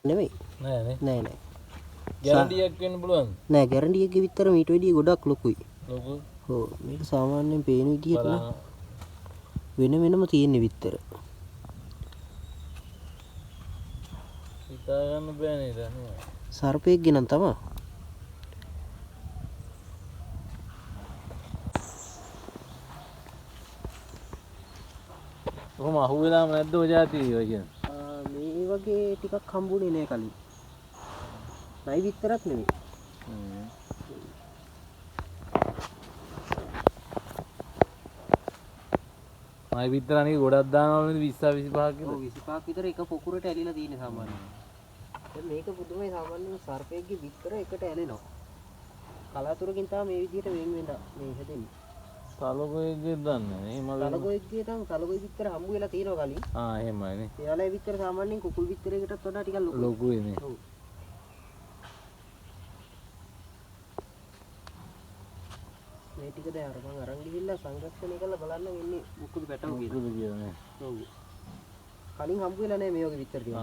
නෙමෙයි. නෑ නෑ. ගැරන්ටි එකක් වෙන්න පුළුවන්. නෑ ගැරන්ටි එකේ විතර මීට වැඩිය ගොඩක් ලොකුයි. ලොකු. ඔව් මේක සාමාන්‍යයෙන් පේන විදිහට නම් වෙනම තියෙන විතර. හිතා ගන්න බෑ නේද? සර්පෙක්ගේ නම් තමයි. කොහොම අහුවෙලාම නැද්ද ඔය જાතිය ඔය කියන්නේ? මේ වගේ ටිකක් හම්බුනේ නෑ කලින්. නයි විතරක් නෙමෙයි. මයි විතර අනික ගොඩක් දානවලු 20 25ක් විතර. ඔව් 25ක් විතර එක පොකුරට ඇලිලා තියෙන සාමාන්‍යයෙන්. දැන් මේක පුදුමයි සාමාන්‍යයෙන් සර්පෙක්ගේ විතර එකට ඇලෙනවා. කලාතුරකින් තමයි මේ විදිහට වෙන් වෙන්න මේ හැදෙන්නේ. තලගොයෙක්ගේ දන්නේ නේ මගේ. තලගොයෙක්ගේ තමයි තලගොයෙ විතර හම්බ වෙලා තියෙනවා කලින්. එහෙමයි නේ. එයාලා විතර සාමාන්‍යයෙන් කුකුල් විතරයකටත් වඩා ටිකක් ලොකුයි. ලොකුයි නේ. ඔව්. මේ ටික දැන් අර මං අරන් ගිහිල්ලා සංරක්ෂණය කරලා බලන්න වෙන්නේ මුකුදු පැටව කියලා. මුකුදු කියලා නේ. ඔව්. කලින් හම්බ වෙලා නැහැ මේ වගේ විතර ටික.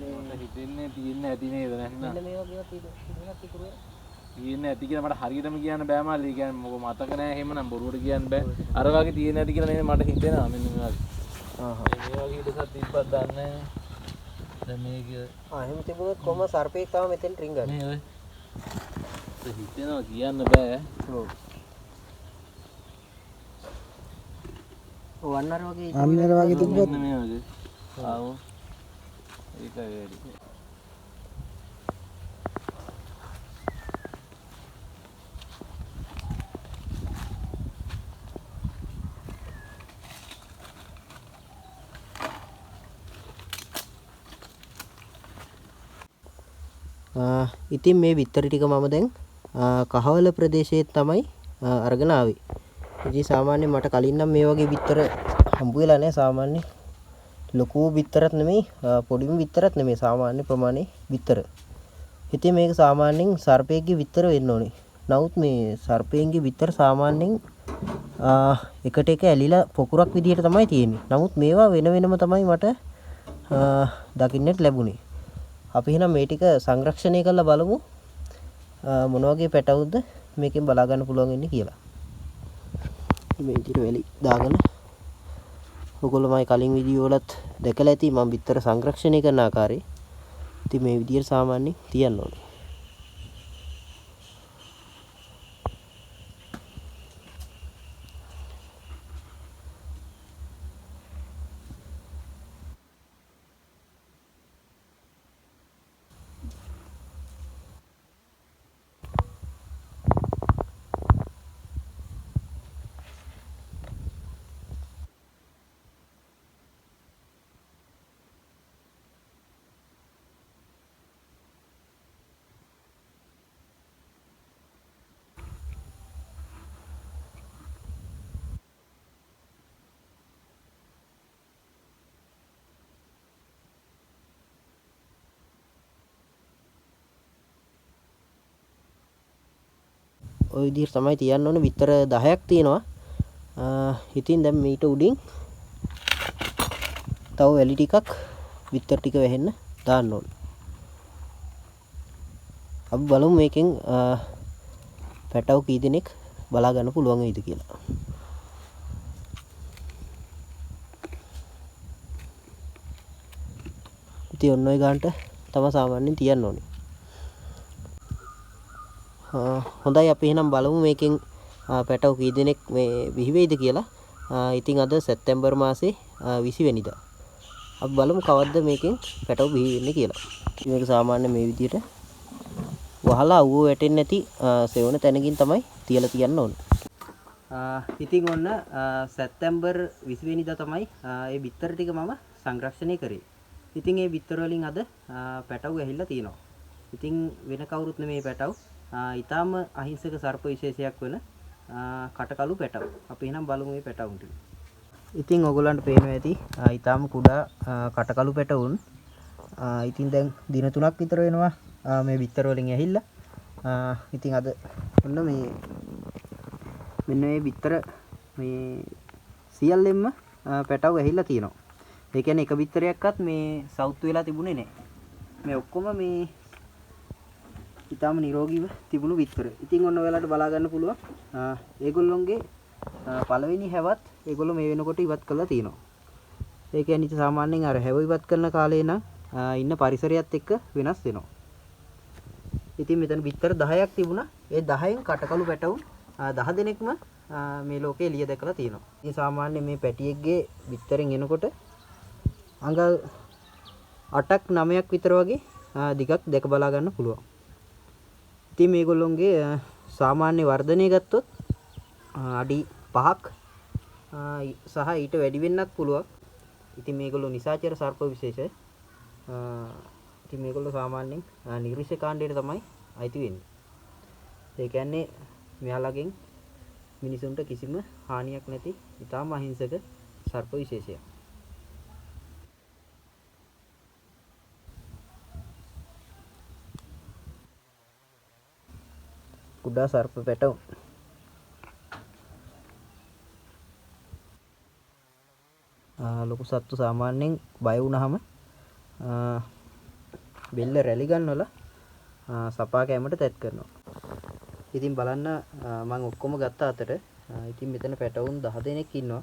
මට හිතෙන්නේ තියෙන්නේ ඇති නේද නැත්නම්. මෙන්න මේ වගේ ටිකක් ඉතුරු තියෙන්නේ ඇති කියලා මට හරියටම කියන්න බෑ මාළි. කියන්නේ මොකද මතක නැහැ එහෙමනම් බොරුවට කියන්න බෑ. අර වගේ තියෙන්නේ ඇති කියලා නේ මට හිතෙනවා මෙන්න මේ වගේ. මේ වගේ ඉඩසක් තිබ්බත් දන්නේ නැහැ. දැන් මේක එහෙම තිබුණොත් කොහොම සර්පෙක් තමයි මෙතෙන් රින් ගන්න. මේ ඔය හිතෙනවා කියන්න බෑ. ඔව්. ඔව් අන්නර වගේ තිබ්බත් මේ වගේ. ආව. ඒකයි වැඩි. ඉතින් මේ විතර ටික මම දැන් කහවල ප්‍රදේශයේ තමයි අරගෙන ආවේ. ඉතින් සාමාන්‍යයෙන් මට කලින් නම් මේ වගේ විතර හම්බ වෙලා නැහැ. සාමාන්‍ය ලොකු විතරක් නෙමෙයි පොඩිම විතරක් නෙමෙයි සාමාන්‍ය ප්‍රමාණයේ විතර. ඉතින් මේක සාමාන්‍යයෙන් සර්පයෙක්ගේ විතර වෙන්න ඕනේ. නමුත් මේ සර්පයෙන්ගේ විතර සාමාන්‍යයෙන් එකට එක ඇලිලා පොකුරක් විදිහට තමයි තියෙන්නේ. නමුත් මේවා වෙන වෙනම තමයි මට දකින්නට ලැබුණේ. අපි එහෙනම් මේ ටික සංරක්ෂණය කරලා බලමු මොන වගේ පැටවුද්ද මේකෙන් බලා ගන්න පුළුවන් වෙන්නේ කියලා. මේ විදිහට වැලි දාගෙන ඔයගොල්ලෝ මයි කලින් වීඩියෝ වලත් දැකලා ඇති මම විතර සංරක්ෂණය කරන ආකාරය. ඉතින් මේ විදිහට සාමාන්‍යයෙන් තියන්න ඕනේ. ඔය විදිහට තමයි තියන්න ඕනේ. විතර 10ක් තියෙනවා. ඉතින් දැන් මීට උඩින් තව වැලි ටිකක් විතර ටික වැහෙන්න දාන්න ඕනේ. අපි බලමු මේකෙන් පැටව කී දෙනෙක් බලා ගන්න පුළුවන් වෙයිද කියලා. ඉතින් ඔන්න ඔය ගන්නට තමයි සාමාන්‍යයෙන් තියන්න ඕනේ. හොඳයි අපි එහෙනම් බලමු මේකෙන් පැටව කී දෙනෙක් මේ බිහි වෙයිද කියලා. ඉතින් අද සැප්තැම්බර් මාසේ 20 වෙනිදා. අපි බලමු කවද්ද මේකෙන් පැටව බිහි වෙන්නේ කියලා. මේක සාමාන්‍ය මේ විදිහට වහලා අවුව වැටෙන්නේ නැති සෙවණ තැනකින් තමයි තියලා තියන්න ඕනේ. ඉතින් ඔන්න සැප්තැම්බර් 20 වෙනිදා තමයි මේ බිත්තර ටික මම සංරක්ෂණය කරේ. ඉතින් මේ බිත්තර වලින් අද පැටව ඇහිලා තියෙනවා. ඉතින් වෙන කවුරුත් නෙමේ පැටව. ඊටාම අහිංසක සර්ප විශේෂයක් වෙන කටකලු පැටව. අපි එහෙනම් බලමු මේ පැටවුන් ටික. ඉතින් ඔයගොල්ලන්ට පේනවා ඇති ඊටාම කුඩා කටකලු පැටවුන්. ඉතින් දැන් දින 3ක් විතර වෙනවා මේ බිත්තර වලින් ඇහිලා. ඉතින් අද ඔන්න මෙන්න මේ බිත්තර මේ සියල්ලෙන්ම පැටව ඇහිලා තියෙනවා. ඒ කියන්නේ එක බිත්තරයක්වත් මේ සවුත් වෙලා තිබුණේ නැහැ. මේ ඔක්කොම මේ ඊටාම නිරෝගීව තිබුණු බිත්තර. ඉතින් ඔන්න ඔයාලට බලා ගන්න පුළුවන්. ඒගොල්ලොන්ගේ පළවෙනි හැවත් ඒගොල්ලෝ මේ වෙනකොට ඉවත් කරලා තියෙනවා. ඒ කියන්නේ ඉතින් සාමාන්‍යයෙන් අර හැව ඉවත් කරන කාලේ නම් ඉන්න පරිසරයත් එක්ක වෙනස් වෙනවා. ඉතින් මෙතන බිත්තර 10ක් තිබුණා. ඒ 10න් කටකළු පැටවුන් 10 දෙනෙක්ම මේ ලෝකේ එළිය දැකලා තියෙනවා. ඉතින් සාමාන්‍ය මේ පැටියෙක්ගේ බිත්තරෙන් එනකොට අඟල් 8ක් 9ක් විතර වගේ දිගක් දැක බලා ගන්න පුළුවන්. ඉතින් මේගොල්ලොන්ගේ සාමාන්‍ය වර්ධනය ගත්තොත් අඩි 5ක් සහ ඊට වැඩි වෙන්නත් පුළුවන්. ඉතින් මේගොල්ලෝ නිසාචර සර්ප විශේෂය. ඉතින් මේගොල්ලෝ සාමාන්‍යයෙන් නිර්විෂ කාණ්ඩයට තමයි අයිති වෙන්නේ. ඒ කියන්නේ මෙයාලගෙන් මිනිසුන්ට කිසිම හානියක් නැති ඉතාම අහිංසක සර්ප විශේෂයක්. කුඩා සර්ප පැටවුන්. ලොකු සත්තු සාමාන්‍යයෙන් බය වුණාම බෙල්ල රැලි ගන්නවල සපා කැමට තැත් කරනවා. ඉතින් බලන්න මම ඔක්කොම ගත්ත අතර ඉතින් මෙතන පැටවුන් 10 දෙනෙක් ඉන්නවා.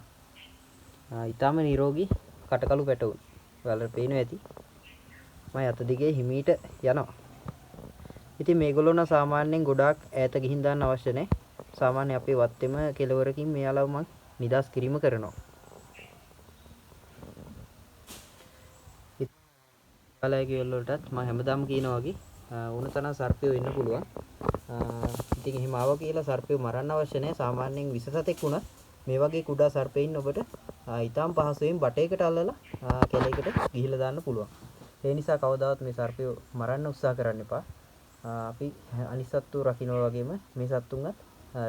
ඊටාම නිරෝගී කටකළු පැටවුන්. ඔයාලට පේනවා ඇති. මම අත දිගේ හිමීට යනවා. ඉතින් මේගොල්ලෝ නම් සාමාන්‍යයෙන් ගොඩාක් ඈත ගිහින් දාන්න අවශ්‍ය නැහැ. සාමාන්‍ය අපේ වත්තේම කෙළවරකින් මෙයාලව මම නිදාස් කිරීම කරනවා. කාලයක වලටත් මම හැමදාම කියනවා වගේ උණ තරම් සර්පයෝ ඉන්න පුළුවන්. ඉතින් එහෙම ආවා කියලා සර්පයෝ මරන්න අවශ්‍ය නැහැ. සාමාන්‍යයෙන් විස සතෙක් වුණත් මේ වගේ කුඩා සර්පෙයින් ඔබට ඊටාම් පහසුවෙන් බටයකට අල්ලලා කැලේකට ගිහිල්ලා දාන්න පුළුවන්. ඒ නිසා කවදාවත් මේ සර්පයෝ මරන්න උත්සාහ කරන්න එපා. අපි අනිත් සත්තු රකින්නවා වගේම මේ සත්තුන්වත්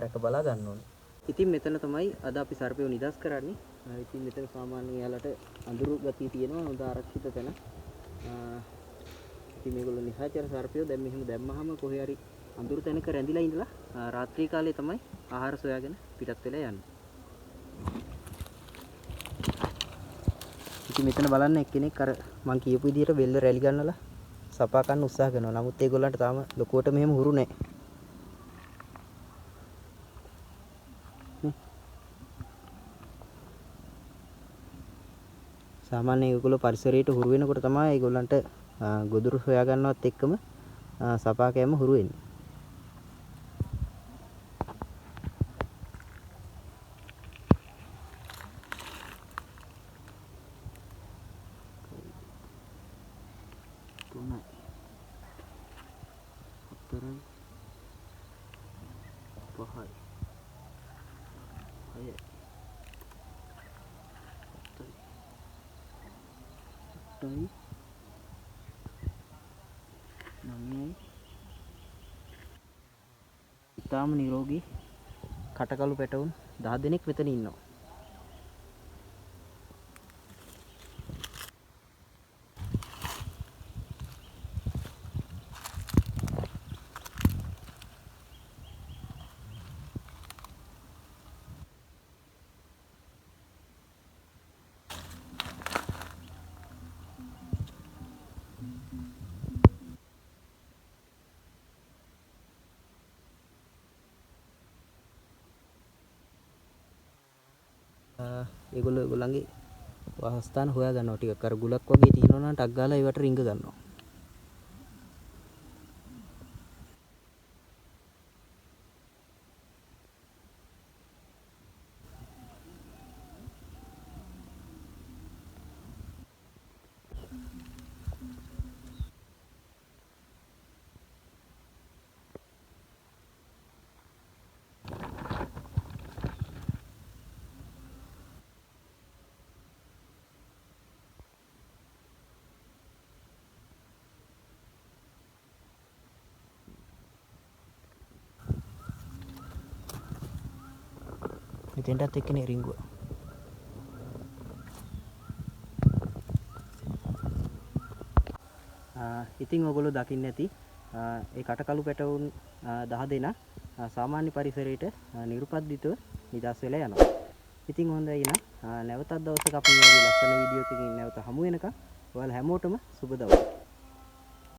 රැක බලා ගන්න ඕනේ. ඉතින් මෙතන තමයි අද අපි සර්පයෝ නිදාස් කරන්නේ. ඉතින් මෙතන සාමාන්‍යයෙන් යාලට අඳුරු ගතිය තියෙනවා. හොඳ ආරක්ෂිත තැන. ඉතින් මේගොල්ලෝ නිසාචර සර්පයෝ දැන් මෙහෙම දැම්මහම කොහේ හරි අඳුරු තැනක රැඳිලා ඉඳලා රාත්‍රී කාලේ තමයි ආහාර සොයාගෙන පිටත් වෙලා යන්නේ. ඉතින් මෙතන බලන්න එක්කෙනෙක් අර මං කියපු විදිහට බෙල්ල රැලි ගන්නලා සපා ගන්න උත්සාහ කරනවා. නමුත් ඒගොල්ලන්ට තාම ලොකුවට මෙහෙම හුරු නැහැ. සාමාන්‍යයෙන් ඒගොල්ලෝ පරිසරයට හුරු වෙනකොට තමයි ඒගොල්ලන්ට ගොදුරු හොයා ගන්නවත් එක්කම සපා කෑම හුරු වෙන්නේ. තුනයි හතරයි පහයි හයයි අටයි නවයයි ඉතාම නිරෝගී කටකළු පැටවුන් 10 දෙනෙක් මෙතන ඉන්නවා. ඒගොල්ලෝ ඒගොල්ලන්ගේ වාසස්ථාන හොයා ගන්නවා. ටිකක් අර ගුලක් වගේ තියෙනවා නම් ටක් ගාලා ඒවට රිංග ගන්නවා. මෙතෙන්ටත් එක්කනේ රිංගුවා. ඉතින් ඔයගොල්ලෝ දකින්න ඇති ඒ කටකළු පැටවුන් 10 දෙනා සාමාන්‍ය පරිසරයට නිර්පද්දිතව නිදහස් වෙලා යනවා. ඉතින් හොඳයි නා නැවතත් දවසක අපි මේ වගේ ලස්සන වීඩියෝ එකකින් නැවත හමු වෙනකම් ඔයාලා හැමෝටම සුබ දවසක්.